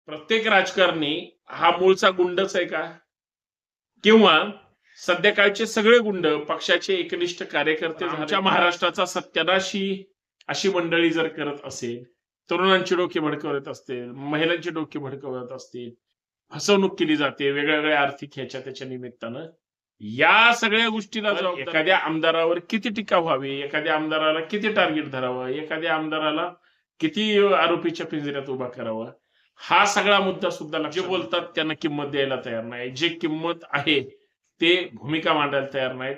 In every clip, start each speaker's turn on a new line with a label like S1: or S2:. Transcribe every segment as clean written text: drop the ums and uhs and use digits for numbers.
S1: प्रत्येक राजकारणी हा मूळचा गुंडच आहे का? किंवा सध्या काळचे सगळे गुंड पक्षाचे एकनिष्ठ कार्यकर्ते आमच्या महाराष्ट्राचा सत्यानाशी अशी मंडळी जर करत असेल, तरुणांची डोके भडकवत असतील, महिलांची डोके भडकवत असतील, फसवणूक केली जाते वेगवेगळ्या आर्थिक ह्याच्या त्याच्या निमित्तानं, या सगळ्या गोष्टीला एखाद्या आमदारावर किती टीका व्हावी, एखाद्या आमदाराला किती टार्गेट धरावं, एखाद्या आमदाराला किती आरोपीच्या पिंजऱ्यात उभा करावा, हा सगळा मुद्दा सुद्धा जे बोलतात त्यांना किंमत द्यायला तयार नाही, जे किंमत आहे ते भूमिका मांडायला तयार नाहीत.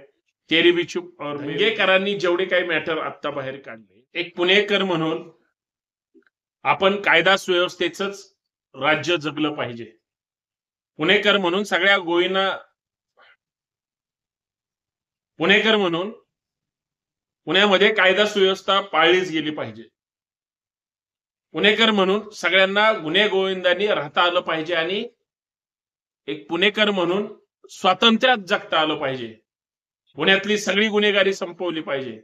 S1: तेरी बी चुप और दंगेकरांनी जेवढे काही मॅटर आता बाहेर काढले, एक पुणेकर म्हणून आपण कायदा सुव्यवस्थेच राज्य जगलं पाहिजे. पुणेकर म्हणून सगळ्या गोयींना पुणेकर म्हणून पुण्यामध्ये कायदा सुव्यवस्था पाळलीच गेली पाहिजे. पुणेकर म्हणून सगळ्यांना गुन्हे गोविंदांनी राहता आलं पाहिजे आणि एक पुणेकर म्हणून स्वातंत्र्यात जगता आलं पाहिजे. पुण्यातली सगळी गुन्हेगारी संपवली पाहिजे.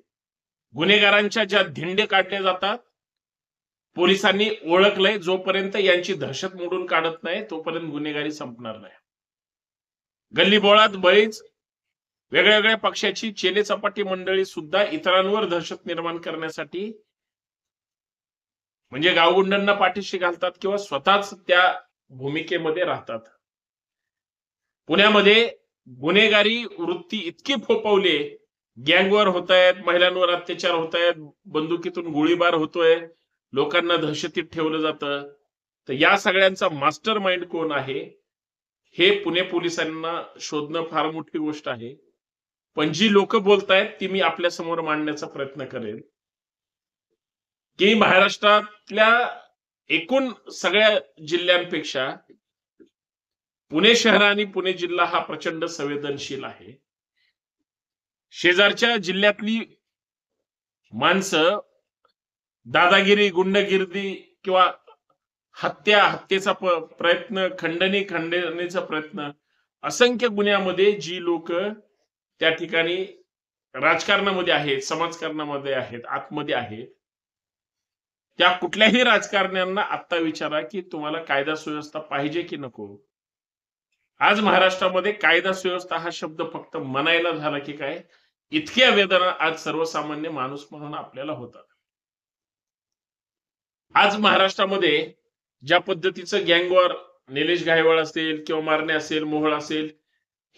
S1: गुन्हेगारांच्या ज्या धिंडे काढले जातात, पोलिसांनी ओळखलंय, जोपर्यंत यांची दहशत मोडून काढत नाही तोपर्यंत गुन्हेगारी संपणार नाही. गल्लीबोळात बळीच वेगळ्या पक्षाची चेले चपाटी मंडळी सुद्धा इतरांवर दहशत निर्माण करण्यासाठी म्हणजे गावगुंडांना पाठीशी घालतात किंवा स्वतःच त्या भूमिकेमध्ये राहतात. पुण्यामध्ये गुन्हेगारी वृत्ती इतकी फोफवली, गँगवर होत आहेत, महिलांवर अत्याचार होत आहेत, बंदुकीतून गोळीबार होतोय, लोकांना दहशतीत ठेवलं जातं. तर या सगळ्यांचा मास्टर माइंड कोण आहे हे पुणे पोलिसांना शोधणं फार मोठी गोष्ट आहे. पण जी लोक बोलतायत ती मी आपल्या समोर मांडण्याचा प्रयत्न करेन की महाराष्ट्रातल्या एकूण सगळ्या जिल्ह्यांपेक्षा पुणे शहर आणि पुणे जिल्हा हा प्रचंड संवेदनशील आहे. शेजारच्या जिल्ह्यातली माणसं दादागिरी, गुंडगिरी किंवा हत्येचा प्रयत्न, खंडणीचा प्रयत्न, असंख्य गुन्ह्यामध्ये जी लोक त्या ठिकाणी राजकारणामध्ये आहेत, समाजकारणामध्ये आहेत, आतमध्ये आहेत, त्या कुठल्याही राजकारण्यांना आता विचारा की तुम्हाला कायदा सुव्यवस्था पाहिजे की नको. आज महाराष्ट्रामध्ये कायदा सुव्यवस्था हा शब्द फक्त म्हणायला झाला की काय, इतक्या वेदना आज सर्वसामान्य माणूस म्हणून आपल्याला होतात. आज महाराष्ट्रामध्ये ज्या पद्धतीचं गँगवॉर, निलेश गायकवाड असेल किंवा मारणे असेल, मोहोळ असेल,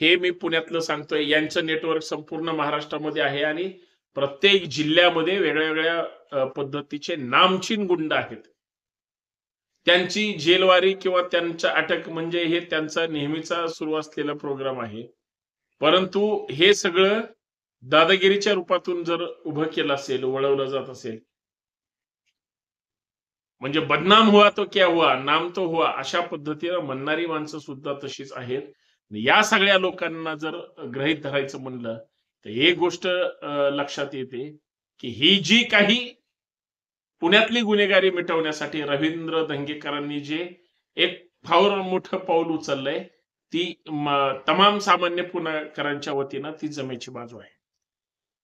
S1: हे मी पुण्यातलं सांगतोय, यांचं नेटवर्क संपूर्ण महाराष्ट्रामध्ये आहे आणि प्रत्येक जिल्ह्यामध्ये वेगळ्या पद्धतीचे नामचीन गुंड आहेत. त्यांची जेलवारी किंवा त्यांच्या अटक म्हणजे हे त्यांचा नेहमीचा सुरू असलेला प्रोग्राम आहे. परंतु हे सगळं दादागिरीच्या रूपातून जर उभं केलं असेल, वळवलं जात असेल, म्हणजे बदनाम हुआ तो क्या हुआ, नाम तो हुआ, अशा पद्धतीने म्हणणारी माणसं सुद्धा तशीच आहेत. या सगळ्या लोकांना जर गृहीत धरायचं म्हणलं तर एक गोष्ट लक्षात येते की ही जी काही पुण्यातली गुन्हेगारी मिटवण्यासाठी रवींद्र दंगेकरांनी जे एक फार मोठं पाऊल उचललंय, ती तमाम सामान्य पुणेकरांच्या वतीनं ती जमेची बाजू आहे.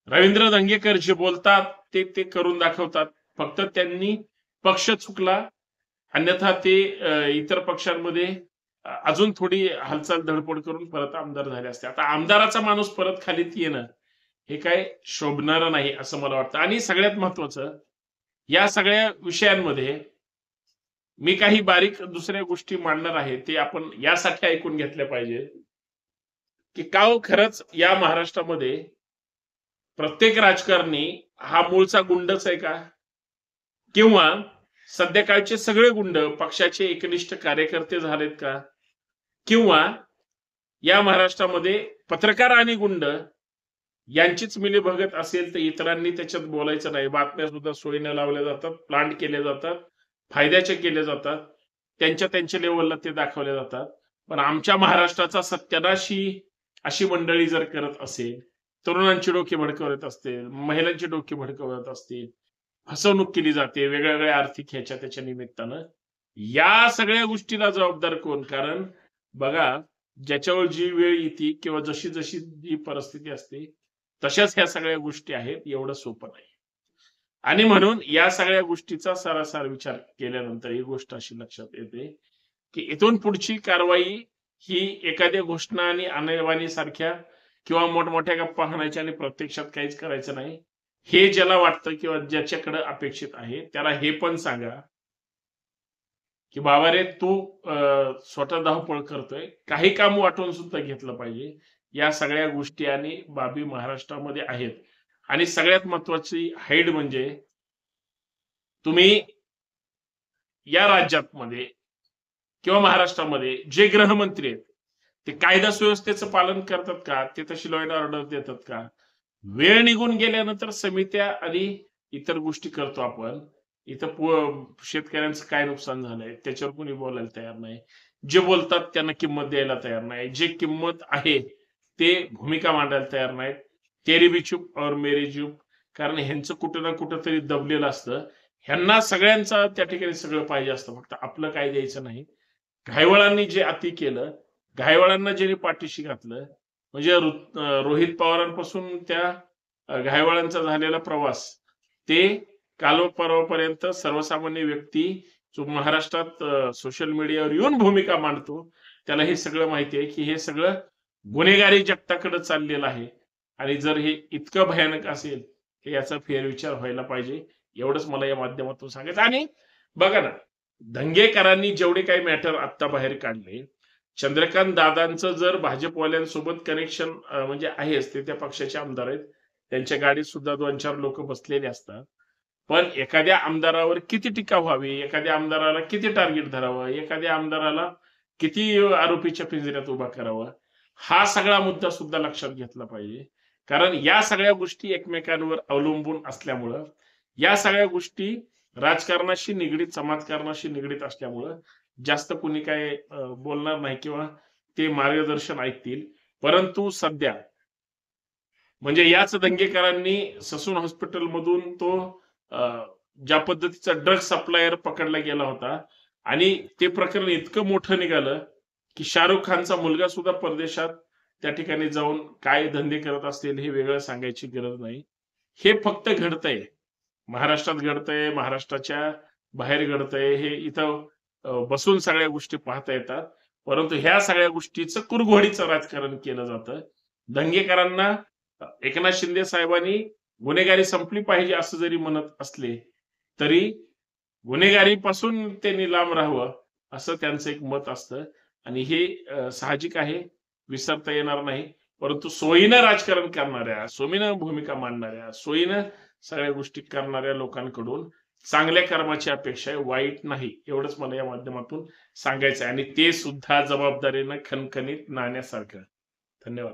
S1: रवींद्र दंगेकर जे बोलतात ते करून दाखवतात. फक्त त्यांनी पक्ष चुकला, अन्यथा ते इतर पक्षांमध्ये अजून थोडी हालचाल धडपड करून परत आमदार झाले असते. आता आमदाराचा माणूस परत खालीत येणं हे काय शोभणारं नाही असं मला वाटतं. आणि सगळ्यात महत्वाचं, या सगळ्या विषयांमध्ये मी काही बारीक दुसऱ्या गोष्टी मांडणार आहे, ते आपण यासाठी ऐकून घेतल्या पाहिजे की का खरंच या महाराष्ट्रामध्ये प्रत्येक राजकारणी हा मूळचा गुंडच आहे का? किंवा सध्या काळचे सगळे गुंड पक्षाचे एकनिष्ठ कार्यकर्ते झालेत का? किंवा या महाराष्ट्रामध्ये पत्रकार आणि गुंड यांचीच मिलीभगत असेल तर इतरांनी त्याच्यात बोलायचं नाही. बातम्या सुद्धा सोयीने लावल्या जातात, प्लांट केले जातात, फायद्याचे केले जातात, त्यांच्या लेवलला ते दाखवले जातात. पण आमच्या महाराष्ट्राचा सत्यानाशी अशी मंडळी जर करत असेल, तरुणांची डोके भडकवत असतील, महिलांची डोके भडकवत असतील, फसवणूक केली जाते वेगवेगळ्या आर्थिक ह्याच्या त्याच्या निमित्तानं, या सगळ्या गोष्टीला जबाबदार कोण? कारण बघा, ज्याच्यावर जी वेळ येते किंवा जशी जशी जी परिस्थिती असते तशाच ह्या सगळ्या गोष्टी आहेत, एवढं सोपं नाही. आणि म्हणून या सगळ्या गोष्टीचा सारासार विचार केल्यानंतर ही गोष्ट अशी लक्षात येते की इथून पुढची कारवाई ही एखाद्या घोषणा आणि आणीबाणी सारख्या किंवा मोठमोठ्या गप्पा हाणायच्या आणि प्रत्यक्षात काहीच करायचं नाही. हे ज्याला वाटतं किंवा ज्याच्याकडे अपेक्षित आहे त्याला हे पण सांगा की बाबा रे तू स्वतः धावपळ करतोय, काही काम वाटून सुद्धा घेतलं पाहिजे. या सगळ्या गोष्टी आणि बाबी महाराष्ट्रामध्ये आहेत. आणि सगळ्यात महत्वाची हाईड म्हणजे तुम्ही या राज्यामध्ये किंवा महाराष्ट्रामध्ये जे गृहमंत्री आहेत ते कायदा सुव्यवस्थेचं पालन करतात का? ते तशी लॉ अँड ऑर्डर देतात का? वेळ निघून गेल्यानंतर समित्या आणि इतर गोष्टी करतो आपण. इथं शेतकऱ्यांचं काय नुकसान झालंय त्याच्यावर कोणी बोलायला तयार नाही. जे बोलतात त्यांना किंमत द्यायला तयार नाही. जे किंमत आहे ते भूमिका मांडायला तयार नाहीत. तेरी भी चूप और मेरी चूप. कारण ह्यांचं कुठं ना कुठं तरी दबलेलं असतं. ह्यांना सगळ्यांचा त्या ठिकाणी सगळं पाहिजे असतं. फक्त आपलं काय द्यायचं नाही. घायवळांनी जे अति केलं, घायवळांना ज्यांनी पाठीशी घातलं, म्हणजे रोहित पवारांपासून त्या घायवळांचा झालेला प्रवास ते काल परवापर्यंत सर्वसामान्य व्यक्ती जो महाराष्ट्रात सोशल मीडियावर येऊन भूमिका मांडतो त्याला हे सगळं माहिती आहे की हे सगळं गुन्हेगारी जगताकडे चाललेलं आहे. आणि जर हे इतकं भयानक असेल तर याचा फेरविचार व्हायला पाहिजे. एवढंच मला या माध्यमातून सांगायचं. आणि बघा ना, दंगेकरांनी जेवढे काही मॅटर आता बाहेर काढले, चंद्रकांत दादांचं जर भाजपवाल्यांसोबत कनेक्शन म्हणजे आहेच, ते त्या पक्षाचे आमदार आहेत. त्यांच्या गाडीत सुद्धा 2-4 लोक बसलेले असतात. पण एखाद्या आमदारावर किती टीका व्हावी, एखाद्या आमदाराला किती टार्गेट धरावं, एखाद्या आमदाराला किती आरोपीच्या पिंजऱ्यात उभा करावा, हा सगळा मुद्दा सुद्धा लक्षात घेतला पाहिजे. कारण या सगळ्या गोष्टी एकमेकांवर अवलंबून असल्यामुळं, या सगळ्या गोष्टी राजकारणाशी निगडीत, समाजकारणाशी निगडीत असल्यामुळं जास्त कुणी काय बोलणार नाही किंवा ते मार्गदर्शन ऐकतील. परंतु सध्या म्हणजे याच दंगेकरांनी ससून हॉस्पिटल मधून तो ज्या पद्धतीचा ड्रग सप्लायर पकडला गेला होता आणि ते प्रकरण इतकं मोठं निघालं की शाहरुख खानचा मुलगा सुद्धा परदेशात त्या ठिकाणी जाऊन काय धंदे करत असतील हे वेगळं सांगायची गरज नाही. हे फक्त घडतंय, महाराष्ट्रात घडतंय, महाराष्ट्राच्या बाहेर घडतंय. हे इथं बसून सगळ्या गोष्टी पाहता येतात. परंतु ह्या सगळ्या गोष्टीचं कुरघोडीचं राजकारण केलं जातं. दंगेकरांना एकनाथ शिंदे साहेबांनी गुन्हेगारी संपली पाहिजे असं जरी म्हणत असले तरी गुन्हेगारीपासून त्यांनी लांब राहावं असं त्यांचं एक मत असतं. आणि हे साहजिक आहे, विसरता येणार नाही. परंतु सोयीनं राजकारण करणाऱ्या, सोयीनं भूमिका मांडणाऱ्या, सोयीनं सगळ्या गोष्टी करणाऱ्या लोकांकडून चांगल्या कर्माची अपेक्षा आहे, वाईट नाही. एवढंच मला या माध्यमातून सांगायचं आहे. आणि ते सुद्धा जबाबदारीनं खणखणीत नाण्यासारखं. धन्यवाद.